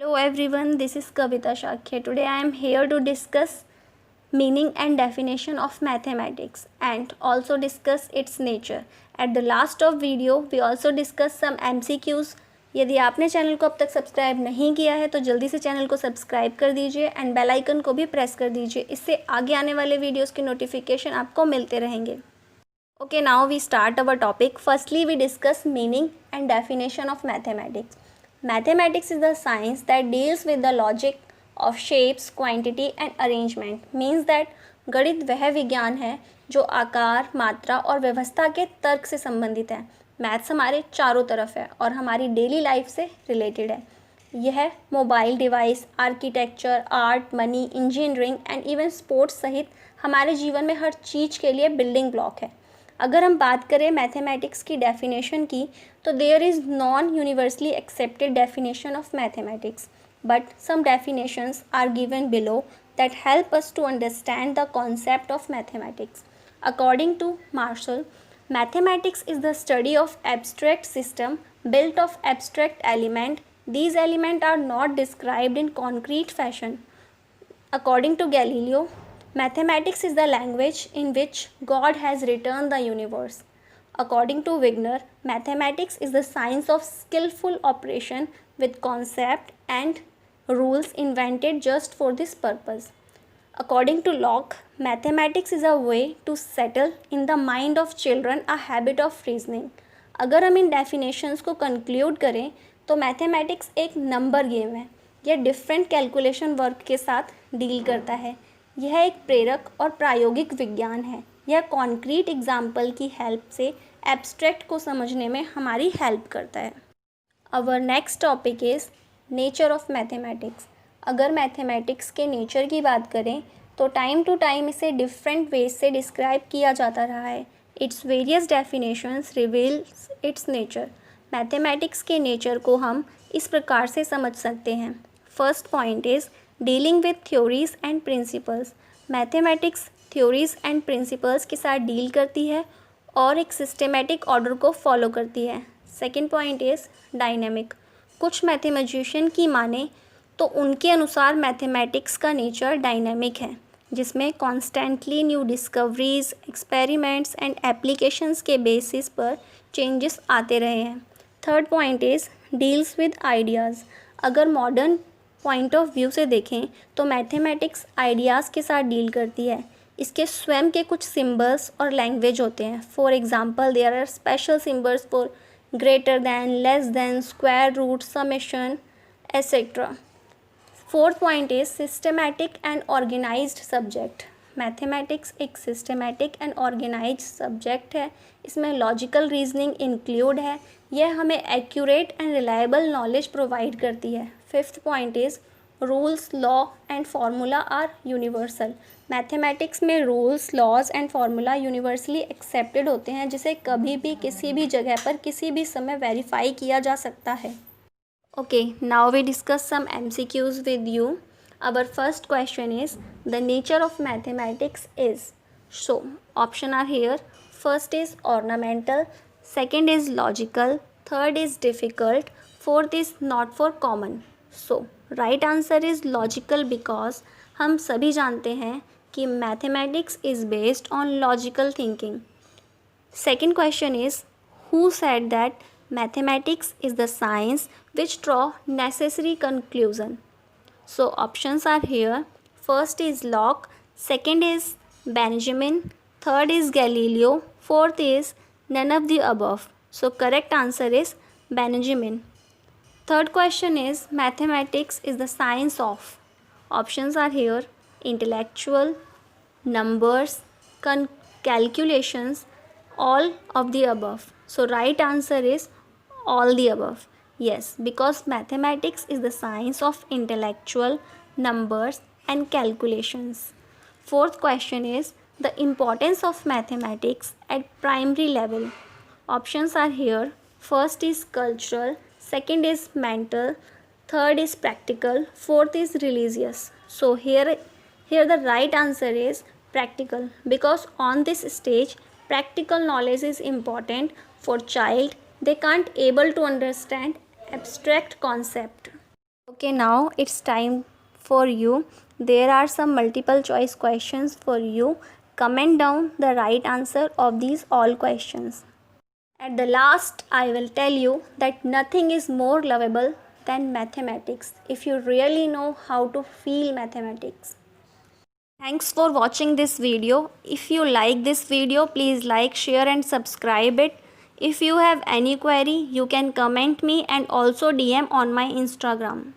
Hello everyone, this is Kavita Shakya. Today I am here to discuss meaning and definition of mathematics and also discuss its nature. At the last of video, we also discuss some MCQs. यदि आपने channel को अब तक subscribe नहीं किया है तो जल्दी से चैनल को सब्सक्राइब कर दीजिए एंड बेल आइकन को भी प्रेस कर दीजिए। इससे आगे आने वाले वीडियोस के नोटिफिकेशन आपको मिलते रहेंगे। Okay, now we start our topic. Firstly, we discuss meaning and definition of mathematics. Mathematics is the science that deals with the logic of shapes, quantity and arrangement. Means that गणित वह विज्ञान है जो आकार, मात्रा और व्यवस्था के तर्क से संबंधित है। मैथ्स हमारे चारों तरफ है और हमारी डेली लाइफ से रिलेटेड है। यह mobile device, architecture, art, money, engineering and even sports सहित हमारे जीवन में हर चीज़ के लिए बिल्डिंग ब्लॉक है। अगर हम बात करें मैथमेटिक्स की डेफिनेशन की तो there is non universally accepted definition of mathematics but some definitions are given below that help us to understand the concept of mathematics. According to Marshall, mathematics is the study of abstract system built of abstract element. These elements are not described in concrete fashion. According to Galileo, mathematics is the language in which God has written the universe. According to Wigner, mathematics is the science of skillful operation with concept and rules invented just for this purpose. According to Locke, mathematics is a way to settle in the mind of children a habit of reasoning. अगर हम इन definitions को conclude करें तो mathematics एक number game है। यह different calculation work के साथ डील करता है। यह एक प्रेरक और प्रायोगिक विज्ञान है। यह कॉन्क्रीट एग्जाम्पल की हेल्प से एब्स्ट्रैक्ट को समझने में हमारी हेल्प करता है। Our next topic is nature of mathematics. अगर मैथमेटिक्स के नेचर की बात करें तो टाइम टू टाइम इसे डिफरेंट वेज से डिस्क्राइब किया जाता रहा है। Its various definitions reveals it's nature. Mathematics के नेचर को हम इस प्रकार से समझ सकते हैं। First point is dealing with theories and principles. Mathematics theories and principles के साथ डील करती है और एक सिस्टेमेटिक ऑर्डर को फॉलो करती है। Second point is dynamic. कुछ मैथमेटिशियन की माने तो उनके अनुसार मैथमेटिक्स का नेचर डायनेमिक है जिसमें constantly new discoveries, experiments and applications के बेसिस पर चेंजेस आते रहे हैं। Third point is deals with ideas. अगर मॉडर्न पॉइंट ऑफ व्यू से देखें तो मैथमेटिक्स आइडियाज़ के साथ डील करती है। इसके स्वयं के कुछ सिंबल्स और लैंग्वेज होते हैं। For example, there are special symbols for greater than, less than, square root, summation etcetera. Fourth point is systematic and organised subject. Mathematics एक सिस्टमैटिक एंड ऑर्गेनाइज्ड सब्जेक्ट है। इसमें लॉजिकल रीजनिंग इंक्लूड है। यह हमें accurate and reliable knowledge provide करती है। Fifth point is rules, law and formula are universal. Mathematics में rules, laws and formula universally accepted होते हैं जिसे कभी भी किसी भी जगह पर किसी भी समय वेरीफाई किया जा सकता है। Okay, now we discuss some MCQs with you. Our first question is the nature of mathematics is. So, option are here. First is ornamental, second is logical, third is difficult, fourth is not for common. So, right answer is logical because हम सभी जानते हैं कि mathematics is based on logical thinking. Second question is who said that mathematics is the science which draw necessary conclusion. So options are here. First is Locke, second is Benjamin, third is Galileo, fourth is none of the above. So correct answer is Benjamin. Third question is mathematics is the science of. Options are here: intellectual, numbers, calculations, all of the above. So right answer is all the above. Yes, because mathematics is the science of intellectual, numbers and calculations. Fourth question is the importance of mathematics at primary level. Options are here. First is cultural, second is mental, third is practical, fourth is religious. So here the right answer is practical because on this stage practical knowledge is important for child. They can't able to understand abstract concept. Okay, now it's time for you. There are some multiple choice questions for you. Comment down the right answer of these all questions. At the last, I will tell you that nothing is more lovable than mathematics if you really know how to feel mathematics. Thanks for watching this video. If you like this video, please like, share and subscribe it. If you have any query, you can comment me and also DM on my Instagram.